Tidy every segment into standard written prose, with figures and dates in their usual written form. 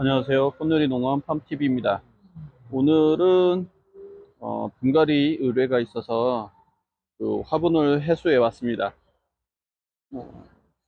안녕하세요. 꽃놀이 농원 팜TV입니다. 오늘은 분갈이 의뢰가 있어서 그 화분을 해수해 왔습니다. 어,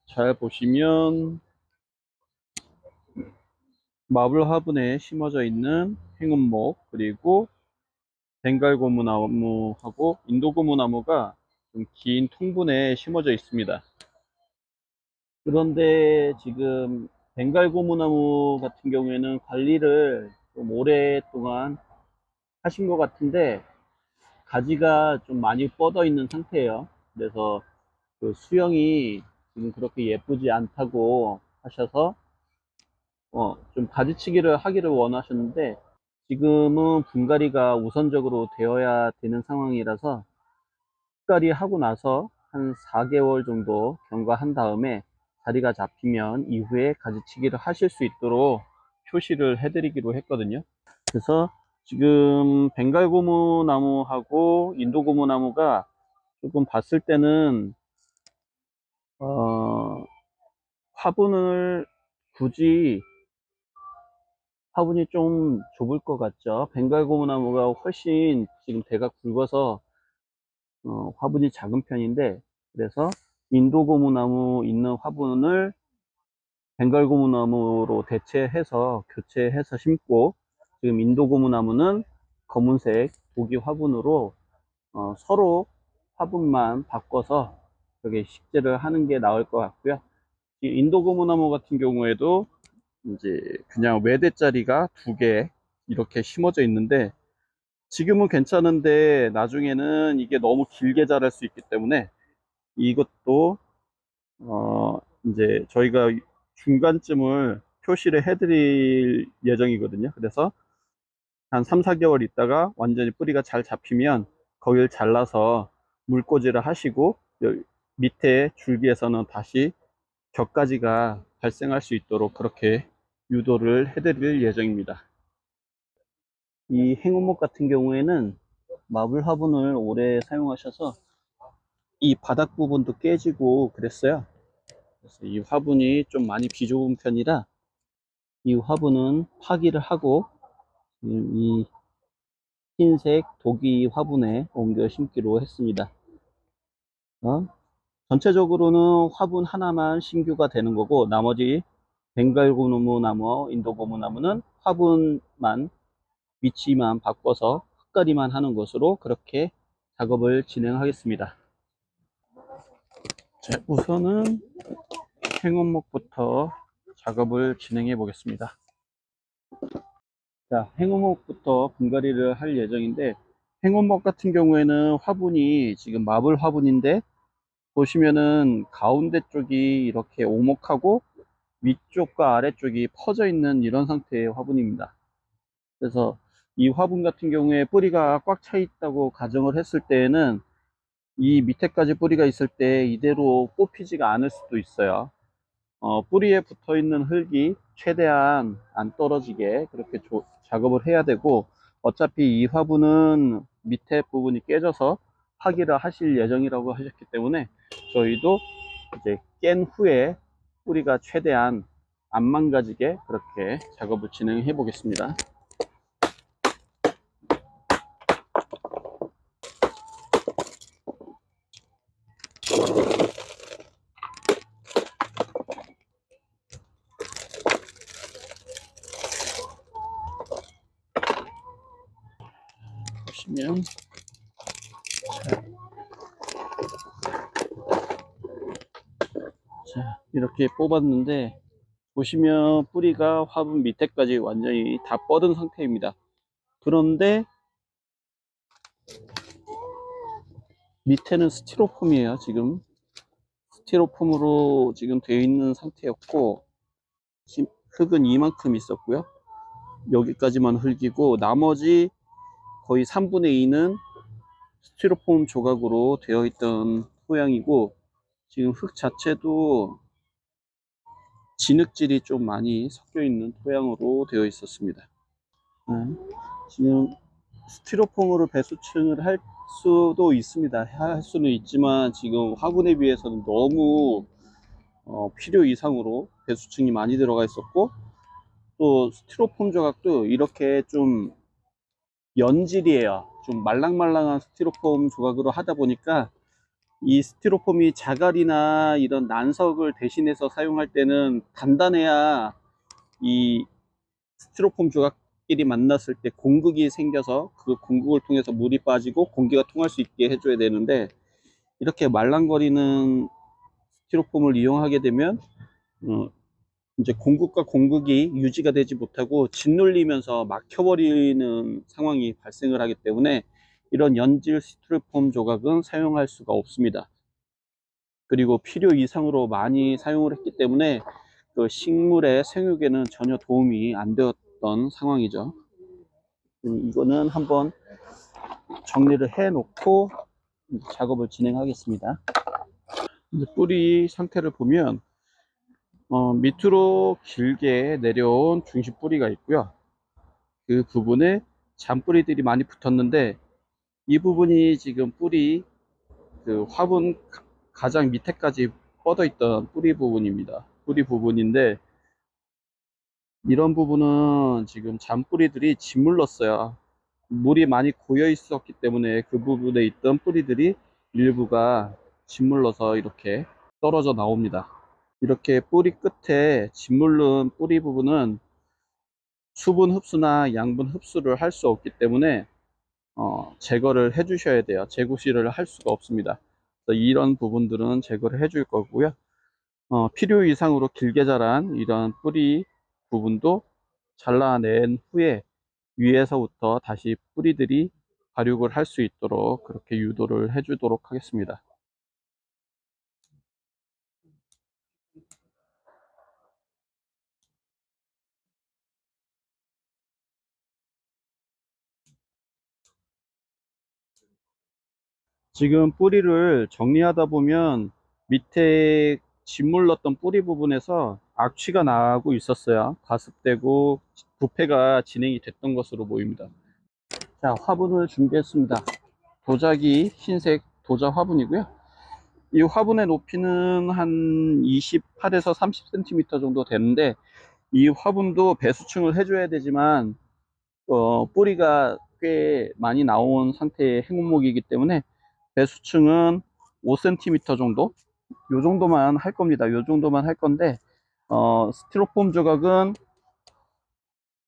잘 보시면 마블 화분에 심어져 있는 행운목, 그리고 벵갈고무나무하고 인도고무나무가 좀 긴 통분에 심어져 있습니다. 그런데 지금 벵갈고무나무 같은 경우에는 관리를 좀 오랫동안 하신 것 같은데 가지가 좀 많이 뻗어 있는 상태예요. 그래서 그 수영이 지금 그렇게 예쁘지 않다고 하셔서 좀 가지치기를 하기를 원하셨는데, 지금은 분갈이가 우선적으로 되어야 되는 상황이라서 분갈이 하고 나서 한 4개월 정도 경과한 다음에 자리가 잡히면 이후에 가지치기를 하실 수 있도록 표시를 해드리기로 했거든요. 그래서 지금 벵갈고무 나무하고 인도고무 나무가 조금 봤을 때는 어, 화분을 굳이 화분이 좀 좁을 것 같죠. 벵갈고무 나무가 훨씬 지금 대가 굵어서 화분이 작은 편인데, 그래서 인도고무 나무 있는 화분을 벵갈고무 나무로 대체해서 교체해서 심고, 지금 인도고무 나무는 검은색 보기 화분으로 서로 화분만 바꿔서 그렇게 식재를 하는 게 나을 것 같고요. 이 인도고무나무 같은 경우에도 이제 그냥 외대짜리가 2개 이렇게 심어져 있는데, 지금은 괜찮은데 나중에는 이게 너무 길게 자랄 수 있기 때문에 이것도 이제 저희가 중간쯤을 표시를 해드릴 예정이거든요. 그래서 한 3, 4개월 있다가 완전히 뿌리가 잘 잡히면 거기를 잘라서 물꽂이를 하시고, 밑에 줄기에서는 다시 격가지가 발생할 수 있도록 그렇게 유도를 해드릴 예정입니다. 이 행운목 같은 경우에는 마블 화분을 오래 사용하셔서 이 바닥 부분도 깨지고 그랬어요. 그래서 이 화분이 좀 많이 비좁은 편이라 이 화분은 파기를 하고 이 흰색 도기 화분에 옮겨 심기로 했습니다. 어? 전체적으로는 화분 하나만 신규가 되는 거고, 나머지 벵갈고무 나무, 인도고무 나무는 화분만 위치만 바꿔서 흙가리만 하는 것으로 그렇게 작업을 진행하겠습니다. 자, 우선은 행운목부터 작업을 진행해 보겠습니다. 자, 행운목부터 분갈이를 할 예정인데, 행운목 같은 경우에는 화분이 지금 마블 화분인데, 보시면은 가운데 쪽이 이렇게 오목하고 위쪽과 아래쪽이 퍼져 있는 이런 상태의 화분입니다. 그래서 이 화분 같은 경우에 뿌리가 꽉 차 있다고 가정을 했을 때에는 이 밑에까지 뿌리가 있을 때 이대로 뽑히지가 않을 수도 있어요. 뿌리에 붙어 있는 흙이 최대한 안 떨어지게 그렇게 작업을 해야 되고, 어차피 이 화분은 밑에 부분이 깨져서 파기를 하실 예정이라고 하셨기 때문에 저희도 이제 깬 후에 뿌리가 최대한 안 망가지게 그렇게 작업을 진행해 보겠습니다. 보시면 자, 이렇게 뽑았는데, 보시면 뿌리가 화분 밑에까지 완전히 다 뻗은 상태입니다. 그런데 밑에는 스티로폼이에요. 지금 스티로폼으로 지금 되어 있는 상태였고, 흙은 이만큼 있었고요. 여기까지만 흙이고 나머지 거의 3분의 2는 스티로폼 조각으로 되어 있던 토양이고, 지금 흙 자체도 진흙질이 좀 많이 섞여 있는 토양으로 되어 있었습니다. 지금 스티로폼으로 배수층을 할 수도 있습니다. 할 수는 있지만 지금 화분에 비해서는 너무 필요 이상으로 배수층이 많이 들어가 있었고, 또 스티로폼 조각도 이렇게 좀 연질이에요. 좀 말랑말랑한 스티로폼 조각으로 하다 보니까 이 스티로폼이 자갈이나 이런 난석을 대신해서 사용할 때는 단단해야 이 스티로폼 조각끼리 만났을 때 공극이 생겨서 그 공극을 통해서 물이 빠지고 공기가 통할 수 있게 해줘야 되는데, 이렇게 말랑거리는 스티로폼을 이용하게 되면 어, 이제 공극과 공극이 유지가 되지 못하고 짓눌리면서 막혀버리는 상황이 발생을 하기 때문에 이런 연질 스티로폼 조각은 사용할 수가 없습니다. 그리고 필요 이상으로 많이 사용을 했기 때문에 그 식물의 생육에는 전혀 도움이 안 되었던 상황이죠. 이거는 한번 정리를 해 놓고 작업을 진행하겠습니다. 이제 뿌리 상태를 보면 밑으로 길게 내려온 중심 뿌리가 있고요. 그 부분에 잔뿌리들이 많이 붙었는데, 이 부분이 지금 뿌리 그 화분 가장 밑에까지 뻗어 있던 뿌리 부분입니다. 뿌리 부분인데, 이런 부분은 지금 잔뿌리들이 짓물렀어요. 물이 많이 고여 있었기 때문에 그 부분에 있던 뿌리들이 일부가 짓물러서 이렇게 떨어져 나옵니다. 이렇게 뿌리 끝에 짓물른 뿌리 부분은 수분 흡수나 양분 흡수를 할 수 없기 때문에 제거를 해 주셔야 돼요. 재구실을 할 수가 없습니다. 그래서 이런 부분들은 제거를 해 줄 거고요. 필요 이상으로 길게 자란 이런 뿌리 부분도 잘라낸 후에 위에서부터 다시 뿌리들이 발육을 할 수 있도록 그렇게 유도를 해 주도록 하겠습니다. 지금 뿌리를 정리하다 보면 밑에 짓물렀던 뿌리 부분에서 악취가 나고 있었어요. 가습되고 부패가 진행이 됐던 것으로 보입니다. 자, 화분을 준비했습니다. 도자기 흰색 도자 화분이고요. 이 화분의 높이는 한 28에서 30cm 정도 되는데, 이 화분도 배수층을 해줘야 되지만 뿌리가 꽤 많이 나온 상태의 행운목이기 때문에 배수층은 5cm 정도, 요 정도만 할 겁니다. 요 정도만 할 건데, 스티로폼 조각은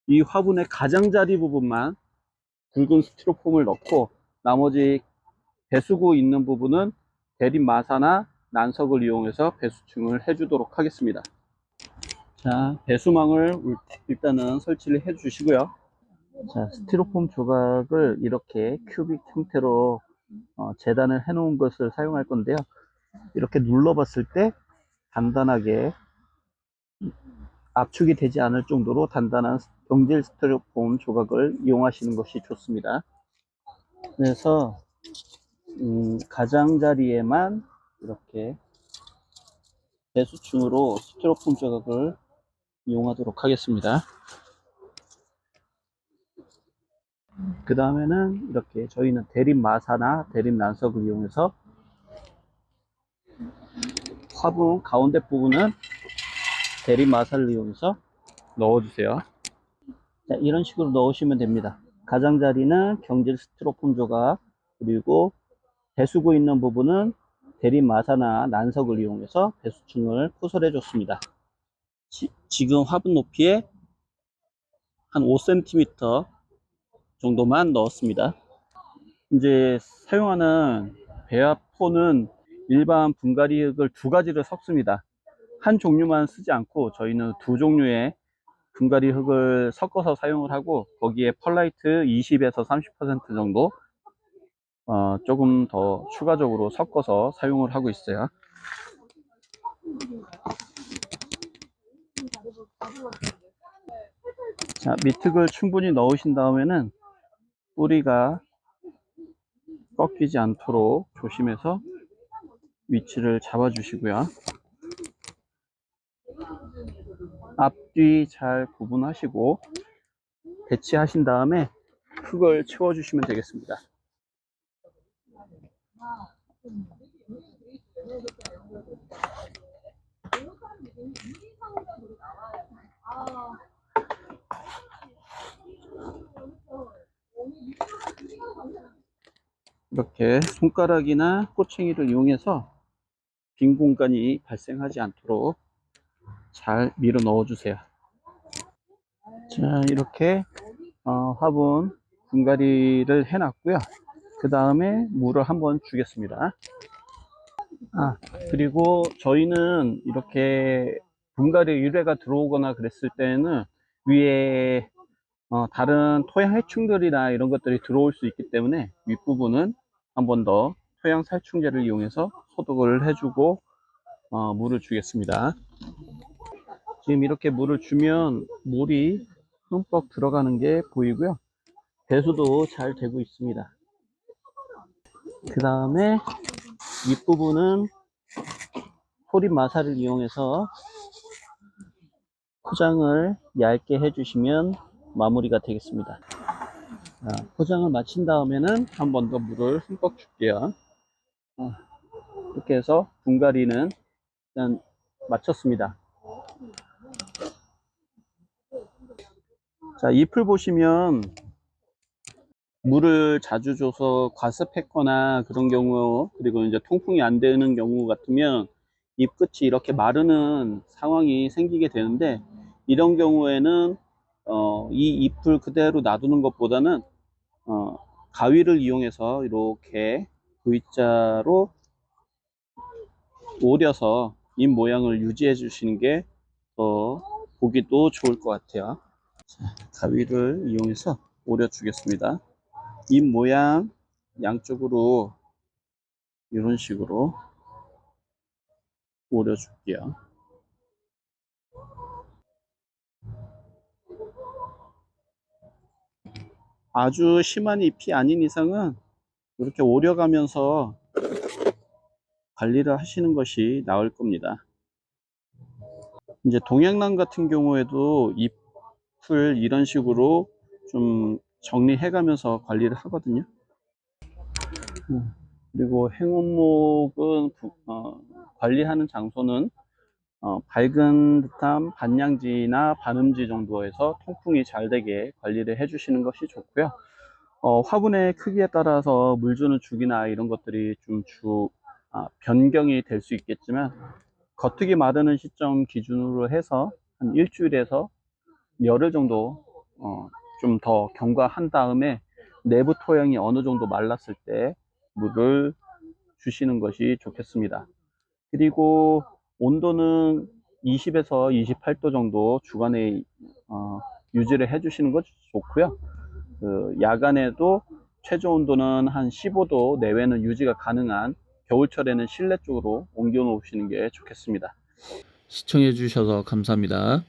이 화분의 가장자리 부분만 굵은 스티로폼을 넣고, 나머지 배수구 있는 부분은 대립마사나 난석을 이용해서 배수층을 해주도록 하겠습니다. 자, 배수망을 일단은 설치를 해 주시고요. 자, 스티로폼 조각을 이렇게 큐빅 형태로 재단을 해 놓은 것을 사용할 건데요. 이렇게 눌러 봤을 때 단단하게 압축이 되지 않을 정도로 단단한 경질 스티로폼 조각을 이용하시는 것이 좋습니다. 그래서 가장자리에만 이렇게 배수층으로 스티로폼 조각을 이용하도록 하겠습니다. 그 다음에는 이렇게 저희는 대립마사나 대립난석을 이용해서 화분 가운데 부분은 대립마사를 이용해서 넣어주세요. 자, 이런 식으로 넣으시면 됩니다. 가장자리는 경질 스티로폼 조각, 그리고 배수구 있는 부분은 대립마사나 난석을 이용해서 배수층을 포설해 줬습니다. 지금 화분 높이에 한 5cm 정도만 넣었습니다. 이제 사용하는 배합포는 일반 분갈이 흙을 두 가지를 섞습니다. 한 종류만 쓰지 않고 저희는 두 종류의 분갈이 흙을 섞어서 사용을 하고, 거기에 펄라이트 20에서 30% 정도 조금 더 추가적으로 섞어서 사용을 하고 있어요. 자, 밑흙을 충분히 넣으신 다음에는 뿌리가 꺾이지 않도록 조심해서 위치를 잡아 주시고요. 앞뒤 잘 구분하시고 배치하신 다음에 흙을 채워 주시면 되겠습니다. 이렇게 손가락이나 꼬챙이를 이용해서 빈 공간이 발생하지 않도록 잘 밀어 넣어 주세요. 자, 이렇게 화분 분갈이를 해 놨고요. 그 다음에 물을 한번 주겠습니다. 그리고 저희는 이렇게 분갈이 유래가 들어오거나 그랬을 때는 위에 다른 토양 해충들이나 이런 것들이 들어올 수 있기 때문에 윗부분은 한 번 더 토양 살충제를 이용해서 소독을 해주고 물을 주겠습니다. 지금 이렇게 물을 주면 물이 흠뻑 들어가는 게 보이고요. 배수도 잘 되고 있습니다. 그 다음에 윗부분은 포립 마사를 이용해서 포장을 얇게 해주시면 마무리가 되겠습니다. 포장을 마친 다음에는 한 번 더 물을 흠뻑 줄게요. 이렇게 해서 분갈이는 일단 마쳤습니다. 자, 잎을 보시면 물을 자주 줘서 과습했거나 그런 경우, 그리고 이제 통풍이 안 되는 경우 같으면 잎 끝이 이렇게 마르는 상황이 생기게 되는데, 이런 경우에는 이 잎을 그대로 놔두는 것보다는 가위를 이용해서 이렇게 V자로 오려서 잎 모양을 유지해 주시는 게 더 보기도 좋을 것 같아요. 자, 가위를 이용해서 오려 주겠습니다. 잎 모양 양쪽으로 이런 식으로 오려 줄게요. 아주 심한 잎이 아닌 이상은 이렇게 오려가면서 관리를 하시는 것이 나을 겁니다. 이제 동양란 같은 경우에도 잎을 이런 식으로 좀 정리해 가면서 관리를 하거든요. 그리고 행운목은 관리하는 장소는 밝은 듯한 반양지나 반음지 정도에서 통풍이 잘 되게 관리를 해 주시는 것이 좋고요. 화분의 크기에 따라서 물 주는 주기나 이런 것들이 좀 변경이 될 수 있겠지만, 겉흙이 마르는 시점 기준으로 해서 한 일주일에서 열흘 정도 좀 더 경과한 다음에 내부 토양이 어느 정도 말랐을 때 물을 주시는 것이 좋겠습니다. 그리고 온도는 20에서 28도 정도 주간에 유지를 해 주시는 것이 좋고요. 야간에도 최저 온도는 한 15도 내외는 유지가 가능한, 겨울철에는 실내 쪽으로 옮겨 놓으시는 게 좋겠습니다. 시청해 주셔서 감사합니다.